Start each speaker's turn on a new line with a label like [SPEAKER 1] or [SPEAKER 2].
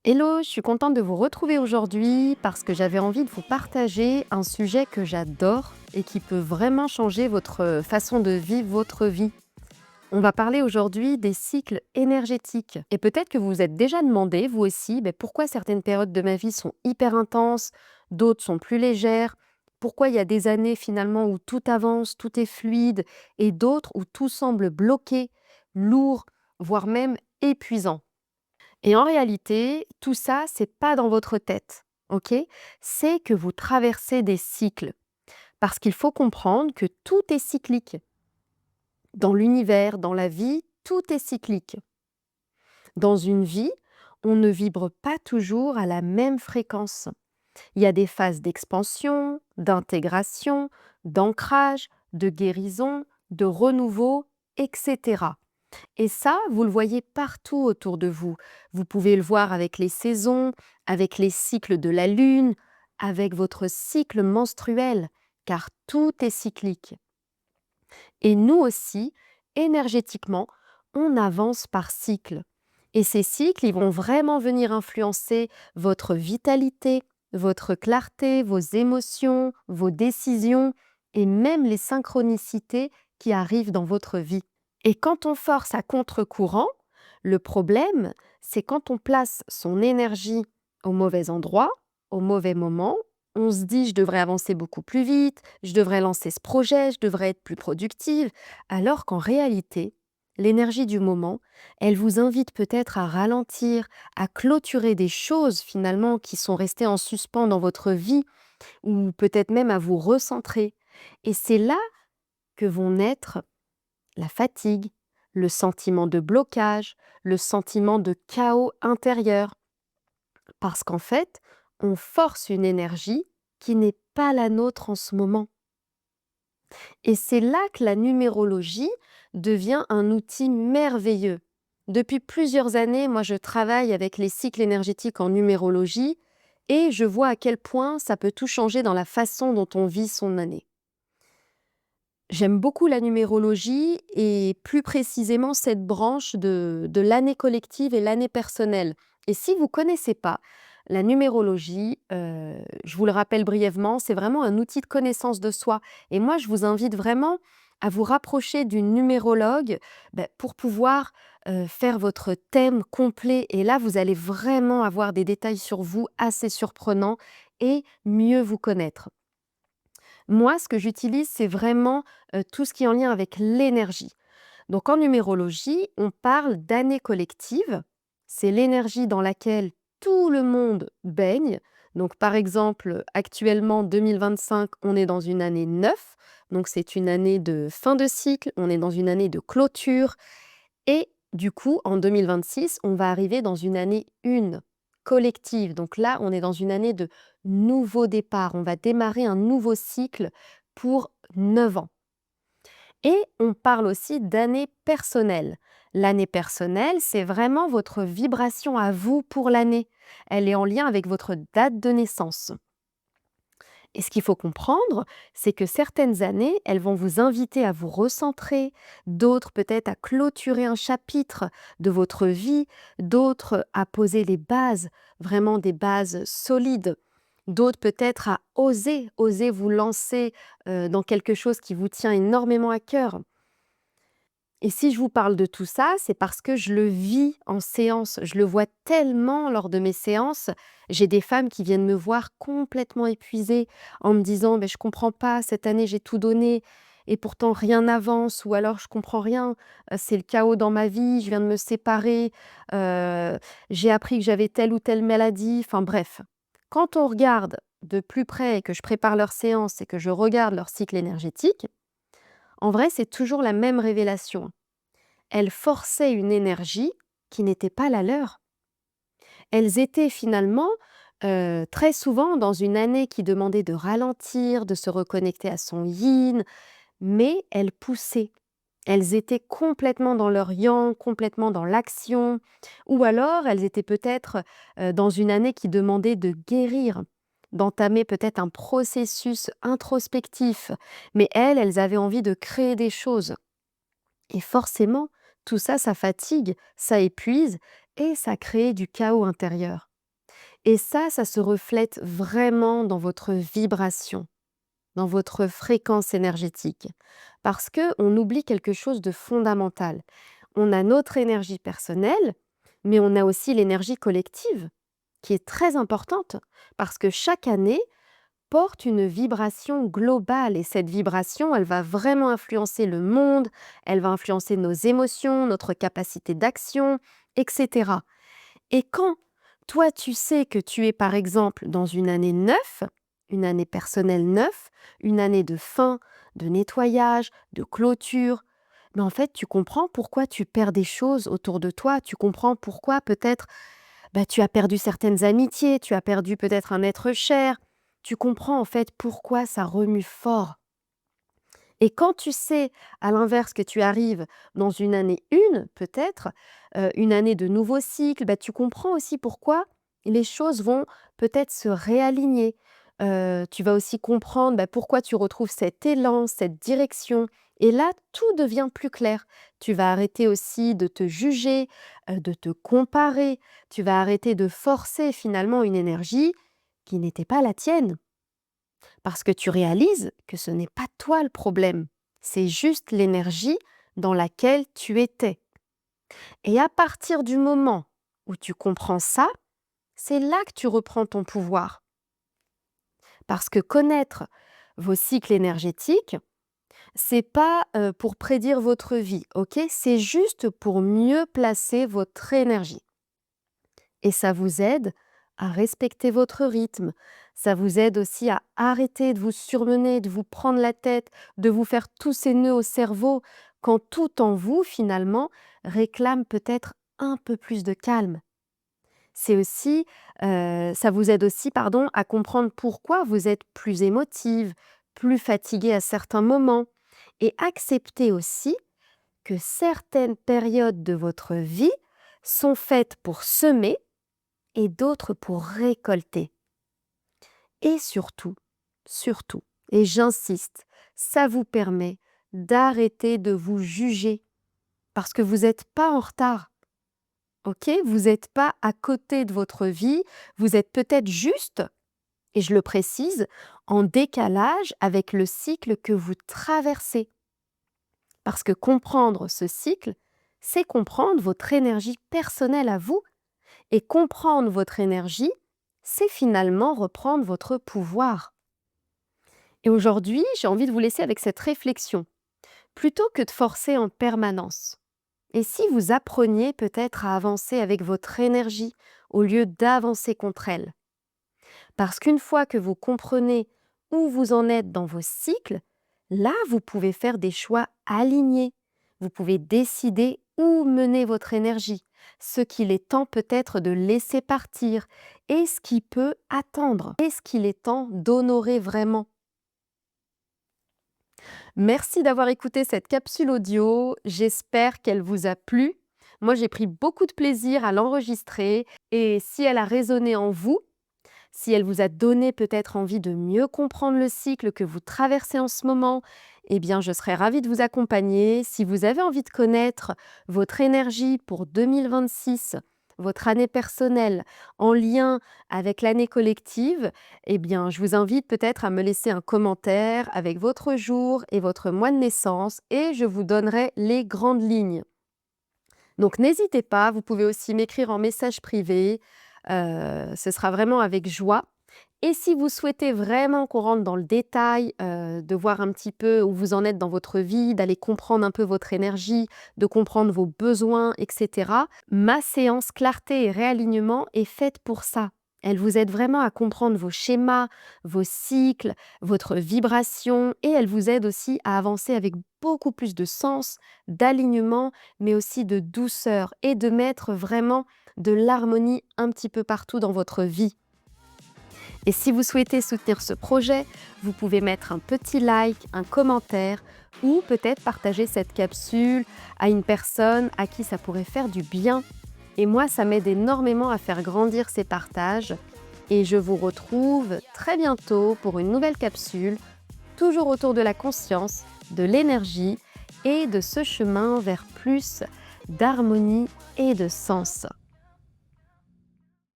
[SPEAKER 1] Hello, je suis contente de vous retrouver aujourd'hui parce que j'avais envie de vous partager un sujet que j'adore et qui peut vraiment changer votre façon de vivre votre vie. On va parler aujourd'hui des cycles énergétiques. Et peut-être que vous vous êtes déjà demandé, vous aussi, pourquoi certaines périodes de ma vie sont hyper intenses, d'autres sont plus légères, pourquoi il y a des années finalement où tout avance, tout est fluide, et d'autres où tout semble bloqué, lourd, voire même épuisant. Et en réalité, tout ça, c'est pas dans votre tête, OK? C'est que vous traversez des cycles. Parce qu'il faut comprendre que tout est cyclique. Dans l'univers, dans la vie, tout est cyclique. Dans une vie, on ne vibre pas toujours à la même fréquence. Il y a des phases d'expansion, d'intégration, d'ancrage, de guérison, de renouveau, etc. Et ça, vous le voyez partout autour de vous. Vous pouvez le voir avec les saisons, avec les cycles de la lune, avec votre cycle menstruel, car tout est cyclique. Et nous aussi, énergétiquement, on avance par cycle. Et ces cycles, ils vont vraiment venir influencer votre vitalité, votre clarté, vos émotions, vos décisions et même les synchronicités qui arrivent dans votre vie. Et quand on force à contre-courant, le problème, c'est quand on place son énergie au mauvais endroit, au mauvais moment. On se dit, je devrais avancer beaucoup plus vite, je devrais lancer ce projet, je devrais être plus productive, alors qu'en réalité, l'énergie du moment, elle vous invite peut-être à ralentir, à clôturer des choses finalement qui sont restées en suspens dans votre vie, ou peut-être même à vous recentrer. Et c'est là que vont naître la fatigue, le sentiment de blocage, le sentiment de chaos intérieur. Parce qu'en fait, on force une énergie qui n'est pas la nôtre en ce moment. Et c'est là que la numérologie devient un outil merveilleux. Depuis plusieurs années, moi, je travaille avec les cycles énergétiques en numérologie et je vois à quel point ça peut tout changer dans la façon dont on vit son année. J'aime beaucoup la numérologie et plus précisément cette branche de l'année collective et l'année personnelle. Et si vous ne connaissez pas la numérologie, je vous le rappelle brièvement, c'est vraiment un outil de connaissance de soi. Et moi, je vous invite vraiment à vous rapprocher d'une numérologue pour pouvoir faire votre thème complet. Et là, vous allez vraiment avoir des détails sur vous assez surprenants et mieux vous connaître. Moi, ce que j'utilise, c'est vraiment, tout ce qui est en lien avec l'énergie. Donc en numérologie, on parle d'année collective. C'est l'énergie dans laquelle tout le monde baigne. Donc par exemple, actuellement 2025, on est dans une année 9, donc c'est une année de fin de cycle, on est dans une année de clôture et du coup, en 2026, on va arriver dans une année 1 collective. Donc là, on est dans une année de nouveau départ. On va démarrer un nouveau cycle pour 9 ans. Et on parle aussi d'année personnelle. L'année personnelle, c'est vraiment votre vibration à vous pour l'année. Elle est en lien avec votre date de naissance. Et ce qu'il faut comprendre, c'est que certaines années, elles vont vous inviter à vous recentrer, d'autres peut-être à clôturer un chapitre de votre vie, d'autres à poser les bases, vraiment des bases solides, d'autres peut-être à oser vous lancer dans quelque chose qui vous tient énormément à cœur. Et si je vous parle de tout ça, c'est parce que je le vis en séance. Je le vois tellement lors de mes séances. J'ai des femmes qui viennent me voir complètement épuisées en me disant: «Je comprends pas, cette année j'ai tout donné et pourtant rien n'avance» ou alors: «Je comprends rien, c'est le chaos dans ma vie, je viens de me séparer, j'ai appris que j'avais telle ou telle maladie», enfin bref. Quand on regarde de plus près et que je prépare leur séance et que je regarde leur cycle énergétique, en vrai, c'est toujours la même révélation. Elles forçaient une énergie qui n'était pas la leur. Elles étaient finalement, très souvent dans une année qui demandait de ralentir, de se reconnecter à son yin, mais elles poussaient. Elles étaient complètement dans leur yang, complètement dans l'action, ou alors elles étaient peut-être, dans une année qui demandait de guérir, d'entamer peut-être un processus introspectif, mais elles avaient envie de créer des choses. Et forcément, tout ça, ça fatigue, ça épuise et ça crée du chaos intérieur. Et ça se reflète vraiment dans votre vibration, dans votre fréquence énergétique. Parce qu'on oublie quelque chose de fondamental. On a notre énergie personnelle, mais on a aussi l'énergie collective, qui est très importante, parce que chaque année porte une vibration globale et cette vibration, elle va vraiment influencer le monde, elle va influencer nos émotions, notre capacité d'action, etc. Et quand toi, tu sais que tu es par exemple dans une année 9, une année personnelle 9, une année de fin, de nettoyage, de clôture, mais en fait, tu comprends pourquoi tu perds des choses autour de toi, tu comprends pourquoi peut-être tu as perdu certaines amitiés, tu as perdu peut-être un être cher. Tu comprends en fait pourquoi ça remue fort. Et quand tu sais, à l'inverse, que tu arrives dans une année 1, peut-être, une année de nouveau cycle, tu comprends aussi pourquoi les choses vont peut-être se réaligner. Tu vas aussi comprendre pourquoi tu retrouves cet élan, cette direction. Et là, tout devient plus clair. Tu vas arrêter aussi de te juger, de te comparer. Tu vas arrêter de forcer finalement une énergie qui n'était pas la tienne. Parce que tu réalises que ce n'est pas toi le problème, c'est juste l'énergie dans laquelle tu étais. Et à partir du moment où tu comprends ça, c'est là que tu reprends ton pouvoir. Parce que connaître vos cycles énergétiques, c'est pas pour prédire votre vie, ok? C'est juste pour mieux placer votre énergie. Et ça vous aide à respecter votre rythme. Ça vous aide aussi à arrêter de vous surmener, de vous prendre la tête, de vous faire tous ces nœuds au cerveau, quand tout en vous, finalement, réclame peut-être un peu plus de calme. Ça vous aide aussi, pardon, à comprendre pourquoi vous êtes plus émotive, plus fatiguée à certains moments, et accepter aussi que certaines périodes de votre vie sont faites pour semer et d'autres pour récolter. Et surtout, et j'insiste, ça vous permet d'arrêter de vous juger parce que vous n'êtes pas en retard, ok? Vous n'êtes pas à côté de votre vie, vous êtes peut-être juste, et je le précise, en décalage avec le cycle que vous traversez. Parce que comprendre ce cycle, c'est comprendre votre énergie personnelle à vous. Et comprendre votre énergie, c'est finalement reprendre votre pouvoir. Et aujourd'hui, j'ai envie de vous laisser avec cette réflexion. Plutôt que de forcer en permanence, et si vous appreniez peut-être à avancer avec votre énergie au lieu d'avancer contre elle? Parce qu'une fois que vous comprenez où vous en êtes dans vos cycles, là, vous pouvez faire des choix alignés. Vous pouvez décider où mener votre énergie, ce qu'il est temps peut-être de laisser partir et ce qui peut attendre, et ce qu'il est temps d'honorer vraiment. Merci d'avoir écouté cette capsule audio, j'espère qu'elle vous a plu. Moi, j'ai pris beaucoup de plaisir à l'enregistrer et si elle a résonné en vous, si elle vous a donné peut-être envie de mieux comprendre le cycle que vous traversez en ce moment, eh bien, je serais ravie de vous accompagner. Si vous avez envie de connaître votre énergie pour 2026, votre année personnelle en lien avec l'année collective, eh bien, je vous invite peut-être à me laisser un commentaire avec votre jour et votre mois de naissance et je vous donnerai les grandes lignes. Donc, n'hésitez pas, vous pouvez aussi m'écrire en message privé. Ce sera vraiment avec joie. Et si vous souhaitez vraiment qu'on rentre dans le détail, de voir un petit peu où vous en êtes dans votre vie, d'aller comprendre un peu votre énergie, de comprendre vos besoins, etc., ma séance clarté et réalignement est faite pour ça. Elle vous aide vraiment à comprendre vos schémas, vos cycles, votre vibration et elle vous aide aussi à avancer avec beaucoup plus de sens, d'alignement, mais aussi de douceur et de mettre vraiment de l'harmonie un petit peu partout dans votre vie. Et si vous souhaitez soutenir ce projet, vous pouvez mettre un petit like, un commentaire ou peut-être partager cette capsule à une personne à qui ça pourrait faire du bien. Et moi, ça m'aide énormément à faire grandir ces partages. Et je vous retrouve très bientôt pour une nouvelle capsule, toujours autour de la conscience, de l'énergie et de ce chemin vers plus d'harmonie et de sens.